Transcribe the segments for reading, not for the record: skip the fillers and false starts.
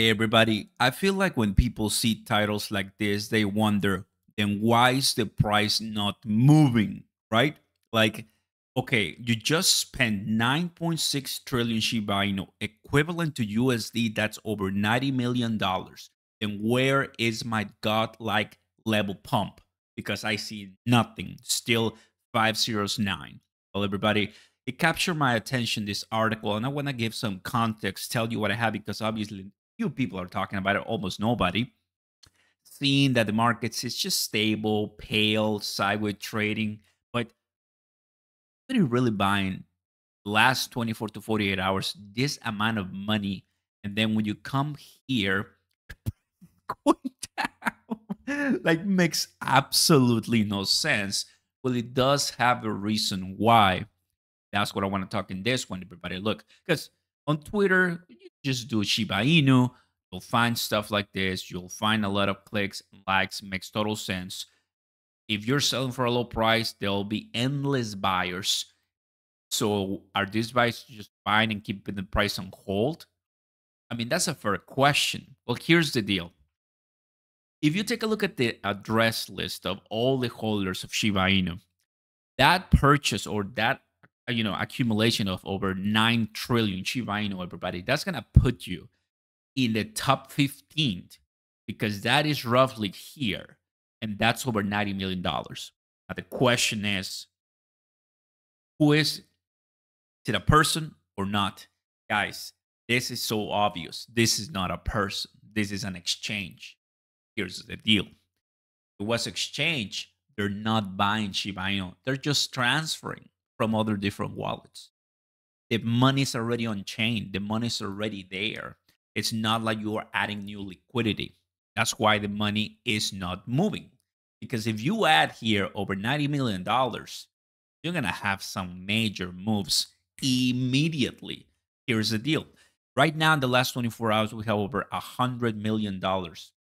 Hey everybody, I feel like when people see titles like this, they wonder, then why is the price not moving, right? Like, okay, you just spent 9.6 trillion Shiba Inu, equivalent to USD, that's over $90 million. Then where is my godlike level pump? Because I see nothing, still 509. Well, everybody, it captured my attention, this article, and I want to give some context, tell you what I have, because obviously few people are talking about it, almost nobody. Seeing that the markets is just stable, pale, sideways trading, but really buying the last 24 to 48 hours this amount of money, and then when you come here, going down, like makes absolutely no sense. Well, it does have a reason why. That's what I want to talk in this one, everybody. Look, because on Twitter, you just do Shiba Inu, you'll find stuff like this. You'll find a lot of clicks and likes. Makes total sense. If you're selling for a low price, there'll be endless buyers. So are these buyers just buying and keeping the price on hold? I mean, that's a fair question. Well, here's the deal. If you take a look at the address list of all the holders of Shiba Inu, that purchase or that accumulation of over 9 trillion Shiba Inu, everybody, that's gonna put you in the top 15, because that is roughly here, and that's over $90 million. Now the question is, who is it, a person or not? Guys, this is so obvious. This is not a person, this is an exchange. Here's the deal. It was exchange. They're not buying Shiba Inu. They're just transferring from other different wallets. The money's already on chain. The money's already there. It's not like you are adding new liquidity. That's why the money is not moving. Because if you add here over $90 million, you're gonna have some major moves immediately. Here's the deal. Right now, in the last 24 hours, we have over $100 million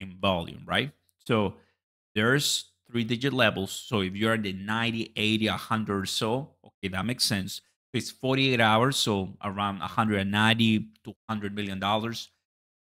in volume, right? So there's three-digit levels. So if you're in the 90, 80, 100 or so, okay, that makes sense. It's 48 hours, so around 190 to $100 million.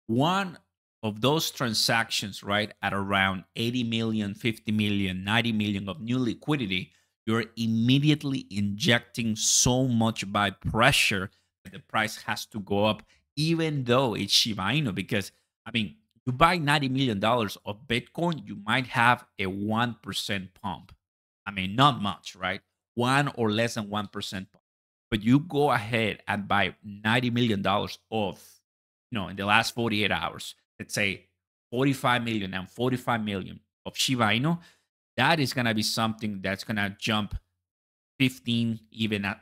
One of those transactions, right, at around 80 million, 50 million, 90 million of new liquidity, you're immediately injecting so much by pressure that the price has to go up, even though it's Shiba Inu. Because, I mean, you buy $90 million of Bitcoin, you might have a 1% pump. I mean, not much, right? One or less than 1% pump. But you go ahead and buy $90 million of, in the last 48 hours, let's say 45 million and 45 million of Shiba Inu, that is going to be something that's going to jump 15, even at,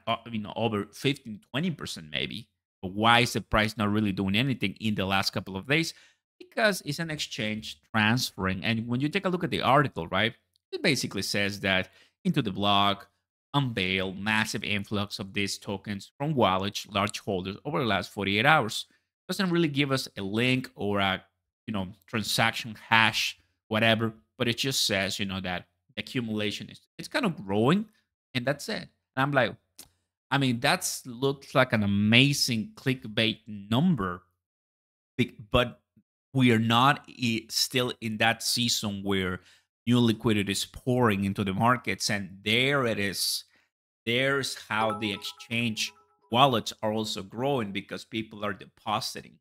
over 15, 20% maybe. But why is the price not really doing anything in the last couple of days? Because it's an exchange transferring. And when you take a look at the article, right, it basically says that into the blog, unveil massive influx of these tokens from wallets, large holders over the last 48 hours. Doesn't really give us a link or a transaction hash, whatever, but it just says that the accumulation is it's kind of growing, and that's it. And I'm like, I mean, that's looks like an amazing clickbait number, but we are not still in that season where new liquidity is pouring into the markets, and there it is. There's how the exchange wallets are also growing, because people are depositing.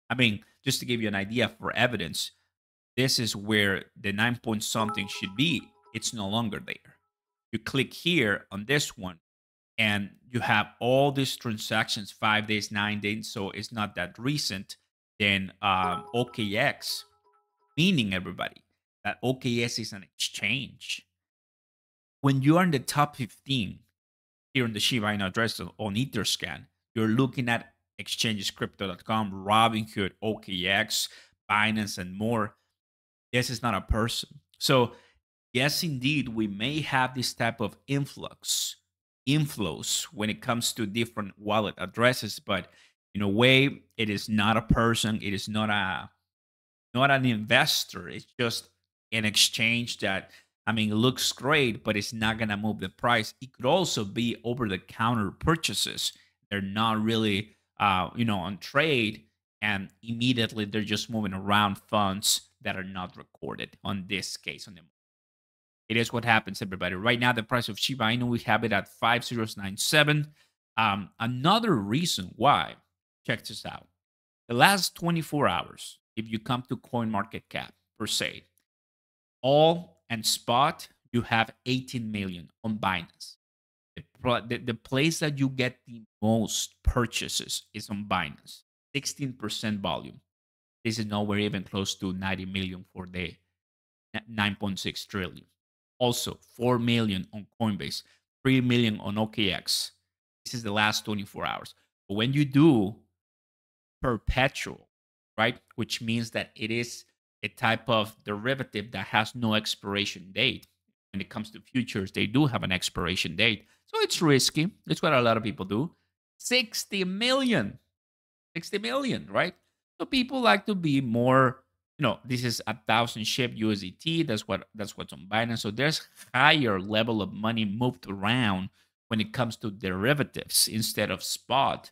I mean, just to give you an idea for evidence, this is where the 9 point something should be. It's no longer there. You click here on this one, and you have all these transactions 5 days, 9 days, so it's not that recent. Then OKX, meaning everybody that OKS is an exchange. When you are in the top 15 here in the Shiba Inu address on Etherscan, you're looking at exchanges crypto.com, Robinhood, OKX, Binance, and more. This is not a person. So yes, indeed, we may have this type of inflows when it comes to different wallet addresses, but in a way, it is not a person. It is not an investor. It's just an exchange that, I mean, looks great, but it's not gonna move the price. It could also be over the counter purchases. They're not really on trade, and immediately they're just moving around funds that are not recorded on this case on the it is what happens, everybody. Right now, the price of Shiba Inu, we have it at 5097. Another reason why, check this out. The last 24 hours, if you come to CoinMarketCap per se, all and spot, you have 18 million on Binance. The place that you get the most purchases is on Binance, 16% volume. This is nowhere even close to 90 million for the 9.6 trillion. Also, 4 million on Coinbase, 3 million on OKX. This is the last 24 hours. But when you do perpetual, right, which means that it is a type of derivative that has no expiration date. When it comes to futures, they do have an expiration date. So it's risky. It's what a lot of people do. 60 million. 60 million, right? So people like to be more, this is 1,000 SHIB USDT. That's what's on Binance. So there's higher level of money moved around when it comes to derivatives instead of spot.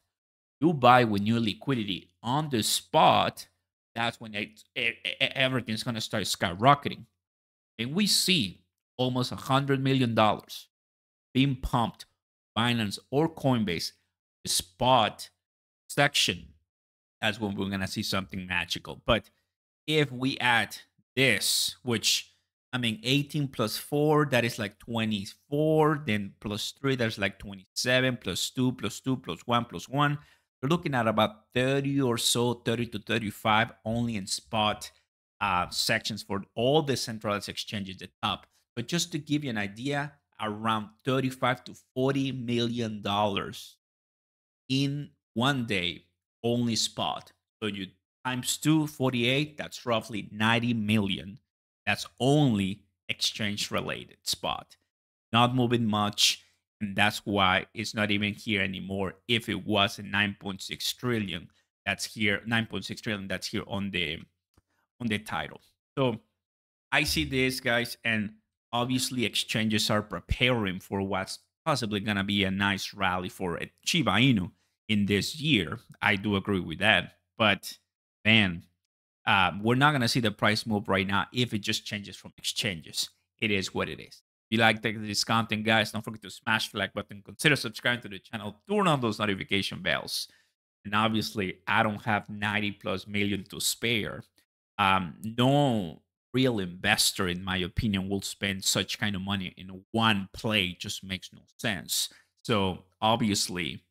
You buy with new liquidity on the spot. That's when everything's going to start skyrocketing. And we see almost $100 million being pumped Binance or Coinbase, the spot section. That's when we're going to see something magical. But if we add this, which, 18 plus 4, that is like 24. Then plus 3, that's like 27. Plus 2, plus 2, plus 1, plus 1. We're looking at about 30 or so, 30 to 35 only in spot sections for all the centralized exchanges, the top. But just to give you an idea, around 35 to $40 million in one day only spot. So you times 248, that's roughly 90 million. That's only exchange related spot. Not moving much. And that's why it's not even here anymore. If it was a 9.6 trillion, that's here, 9.6 trillion, that's here on the title. So I see this, guys, and obviously exchanges are preparing for what's possibly gonna be a nice rally for Shiba Inu in this year. I do agree with that, but man, we're not gonna see the price move right now if it just changes from exchanges. It is what it is. If you like this content, guys, don't forget to smash the like button. Consider subscribing to the channel. Turn on those notification bells. And obviously, I don't have 90 plus million to spare. No real investor, in my opinion, will spend such kind of money in one play. It just makes no sense. So obviously,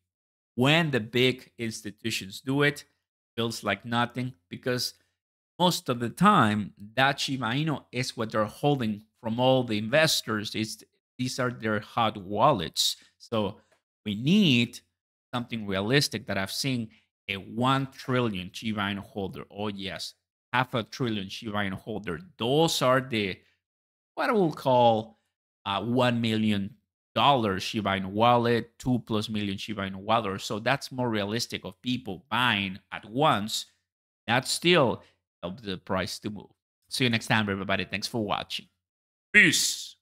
when the big institutions do it, feels like nothing because most of the time that Shiba Inu is what they're holding from all the investors. These are their hot wallets. So we need something realistic that I've seen a 1 trillion Shiba Inu holder. Oh yes, half a trillion Shiba Inu holder. Those are the what I will call $1 million Shiba Inu wallet, 2+ million Shiba Inu wallet. So that's more realistic of people buying at once. That still helps the price to move. See you next time, everybody. Thanks for watching. Peace.